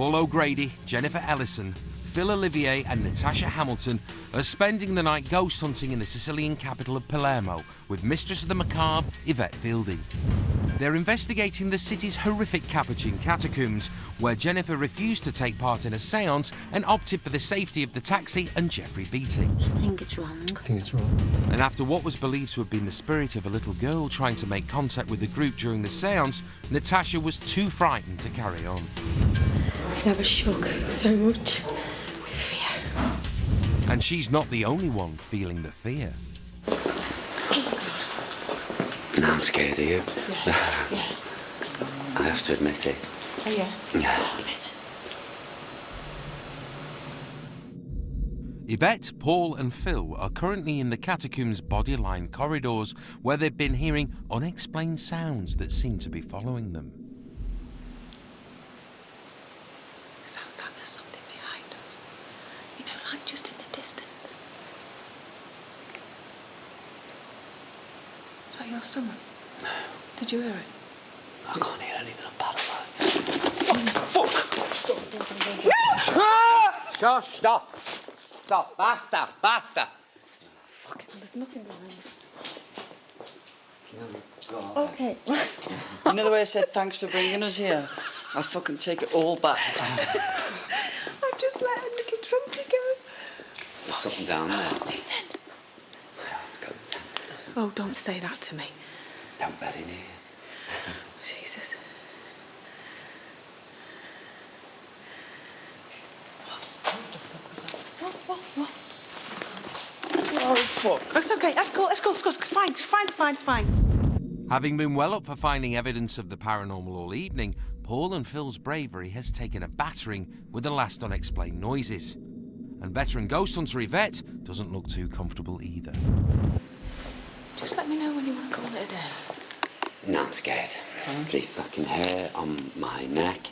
Paul O'Grady, Jennifer Ellison, Phil Olivier and Natasha Hamilton are spending the night ghost hunting in the Sicilian capital of Palermo with Mistress of the Macabre, Yvette Fielding. They're investigating the city's horrific Capuchin catacombs, where Jennifer refused to take part in a séance and opted for the safety of the taxi and Jeffrey Beatty. I just think it's wrong. I think it's wrong. And after what was believed to have been the spirit of a little girl trying to make contact with the group during the séance, Natasha was too frightened to carry on. I've never shook so much with fear. And she's not the only one feeling the fear. No, I'm scared of you. Yeah. I have to admit it. Oh, yeah? Yeah. Listen. Yvette, Paul and Phil are currently in the catacombs' body-lined corridors where they've been hearing unexplained sounds that seem to be following them. It sounds like there's something behind us. You know, like just in the distance. Is that your stomach? No. Did you hear it? I can't hear anything. I'm paralysed. Fuck! Shush, stop. Stop. Basta. Basta. Fuck. There's nothing behind us. No, go on. Okay. You know the way I said thanks for bringing us here? I fucking take it all back. I'm just letting little Trumpy go. There's something down there. Listen. Let's go. Oh, don't say that to me. Don't bet in here. Jesus. What? Oh, fuck. It's okay. Let's go. It's fine. Having been well up for finding evidence of the paranormal all evening, Paul and Phil's bravery has taken a battering with the last unexplained noises. And veteran ghost hunter Yvette doesn't look too comfortable either. Just let me know when you want to call it a day. No, I'm scared. The fucking hair on my neck,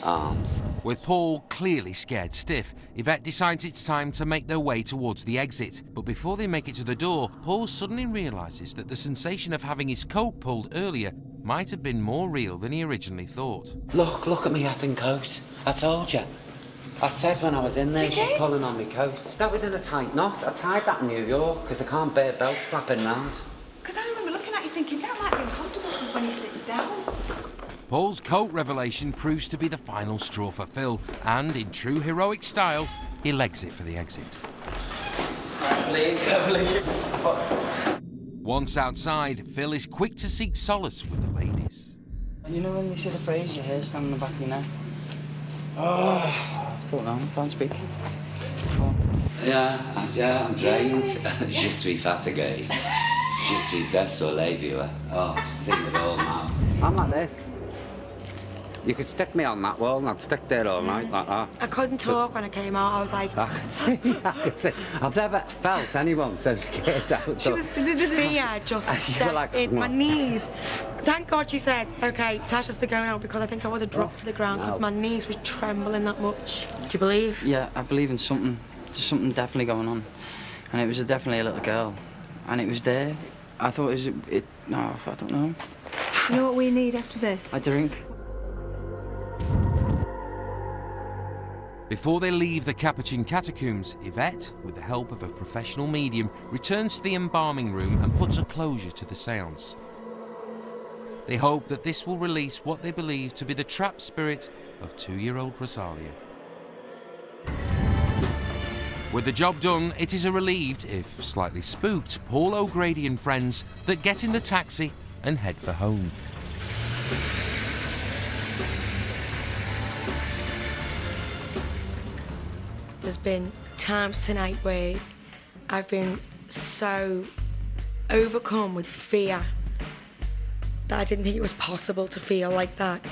arms. With Paul clearly scared stiff, Yvette decides it's time to make their way towards the exit. But before they make it to the door, Paul suddenly realises that the sensation of having his coat pulled earlier might have been more real than he originally thought. Look at me effing coat. I told you. I said when I was in there, she's pulling on my coat. That was in a tight knot. I tied that in New York because I can't bear belts flapping round. Because I remember looking at you thinking, that might be uncomfortable when he sits down. Paul's coat revelation proves to be the final straw for Phil, and in true heroic style, he legs it for the exit. Once outside, Phil is quick to seek solace with the ladies. You know when you see the phrase, your hair standing on the back of your neck? Oh, don't know, can't speak. Yeah, I'm drained. Je suis fatigué. Je suis désolé, viewer. Oh, I've seen it all now. I'm like this. You could stick me on that wall and I'd stick there all night like that. I couldn't talk when I came out. I was like... I could see. I've never felt anyone so scared out. She was... Fear just set like, in my knees. Thank God you said, OK, Tasha's to go now, because I think I would have dropped to the ground because my knees were trembling that much. Do you believe? Yeah, I believe in something. There's something definitely going on. And it was definitely a little girl. And it was there. I thought it was... No, I don't know. You know what we need after this? A drink. Before they leave the Capuchin catacombs, Yvette, with the help of a professional medium, returns to the embalming room and puts a closure to the séance. They hope that this will release what they believe to be the trapped spirit of 2-year-old Rosalia. With the job done, it is a relieved, if slightly spooked, Paul O'Grady and friends that get in the taxi and head for home. There's been times tonight where I've been so overcome with fear that I didn't think it was possible to feel like that.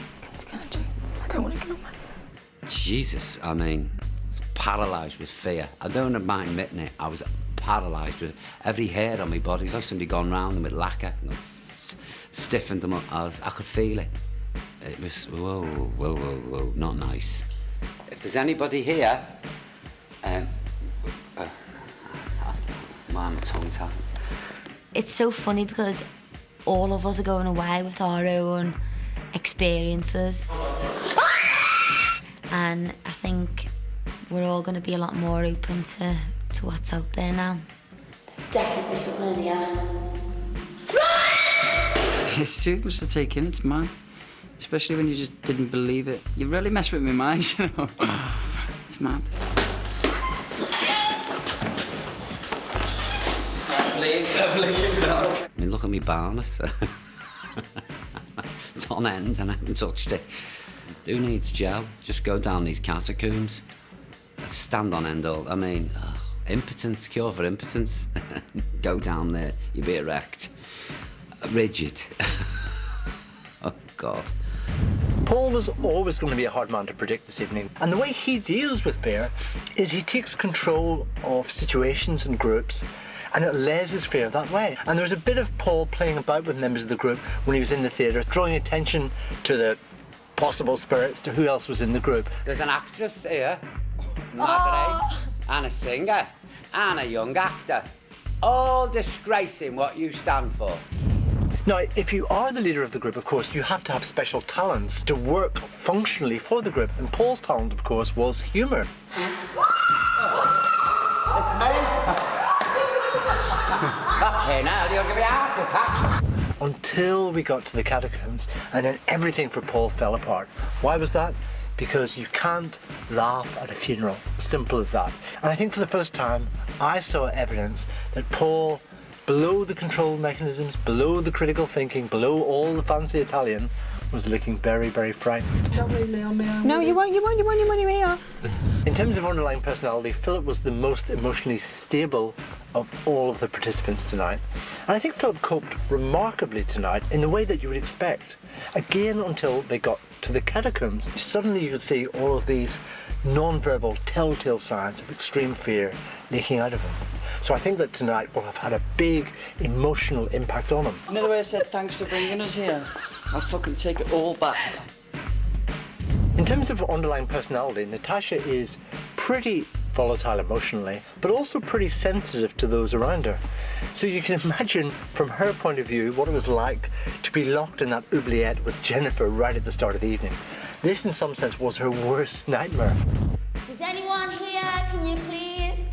I don't want to go. Jesus, I mean, paralysed with fear. I don't mind admitting it. I was paralysed with every hair on my body. It's like somebody gone round them with lacquer, stiffened them up. I could feel it. It was, whoa, not nice. If there's anybody here, my tongue tied. It's so funny because all of us are going away with our own experiences. and I think we're all going to be a lot more open to what's out there now. There's definitely something in here. It's too much to take in, it's mad. Especially when you just didn't believe it. You really mess with my mind, you know. It's mad. I mean, look at me barness. It's on end and I haven't touched it. Who needs gel? Just go down these catacombs. Stand on end all. I mean, impotence, cure for impotence. Go down there, you'll be erect. Rigid. Oh, God. Paul was always going to be a hard man to predict this evening. And the way he deals with fear is he takes control of situations and groups and it lays his fear that way. And there was a bit of Paul playing about with members of the group when he was in the theatre, drawing attention to the possible spirits, to who else was in the group. There's an actress here, Margaret, and a singer, and a young actor, all disgracing what you stand for. Now, if you are the leader of the group, of course, you have to have special talents to work functionally for the group. And Paul's talent, of course, was humour. It's me. Fucking hell, you'll give me a heart attack. Until we got to the catacombs, and then everything for Paul fell apart. Why was that? Because you can't laugh at a funeral. Simple as that. And I think for the first time, I saw evidence that Paul, below the control mechanisms, below the critical thinking, below all the fancy Italian, was looking very, very frightened. No, you won't here. In terms of underlying personality, Philip was the most emotionally stable of all of the participants tonight. And I think Philip coped remarkably tonight in the way that you would expect. Again, until they got to the catacombs, suddenly you could see all of these non-verbal telltale signs of extreme fear leaking out of him. So I think that tonight will have had a big emotional impact on him. Another way I said thanks for bringing us here. I'll fucking take it all back. In terms of underlying personality, Natasha is pretty volatile emotionally, but also pretty sensitive to those around her. So you can imagine from her point of view what it was like to be locked in that oubliette with Jennifer right at the start of the evening. This in some sense was her worst nightmare. Is anyone here? Can you please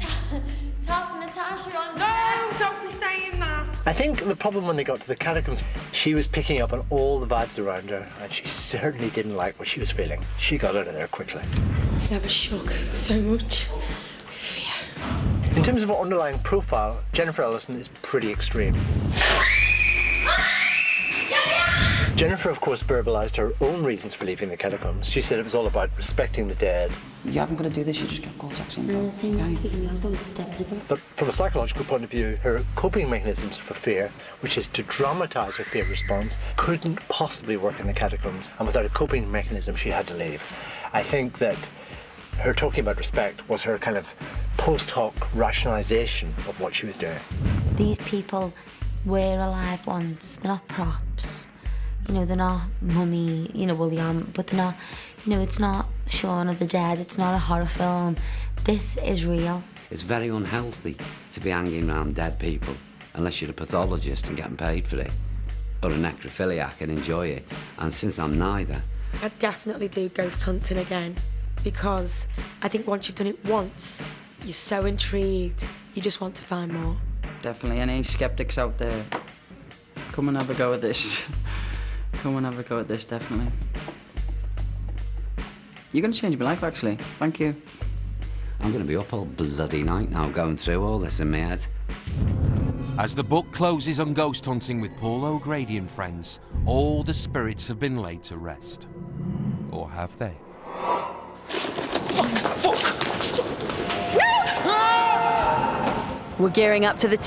talk Natasha on No, don't be saying that. I think the problem when they got to the catacombs, she was picking up on all the vibes around her, and she certainly didn't like what she was feeling. She got out of there quickly. I've never shook so much with fear. In terms of her underlying profile, Jennifer Ellison is pretty extreme. Jennifer, of course, verbalised her own reasons for leaving the catacombs. She said it was all about respecting the dead. You haven't got to do this, you just get called taxi and No, go. the thing that's speaking of those dead people. But from a psychological point of view, her coping mechanisms for fear, which is to dramatise her fear response, couldn't possibly work in the catacombs. And without a coping mechanism, she had to leave. I think that her talking about respect was her kind of post hoc rationalisation of what she was doing. These people were alive once. They're not props. You know, they're not mummy, you know, William, but they're not, you know, it's not Shaun of the Dead, it's not a horror film. This is real. It's very unhealthy to be hanging around dead people unless you're a pathologist and getting paid for it, or a necrophiliac and enjoy it. And since I'm neither, I'd definitely do ghost hunting again, because I think once you've done it once, you're so intrigued, you just want to find more. Definitely, any skeptics out there, come and have a go at this. Come and have a go at this, definitely. You're going to change my life, actually. Thank you. I'm going to be up all bloody night now going through all this in my head. As the book closes on ghost hunting with Paul O'Grady and friends, all the spirits have been laid to rest. Or have they? We're gearing up to the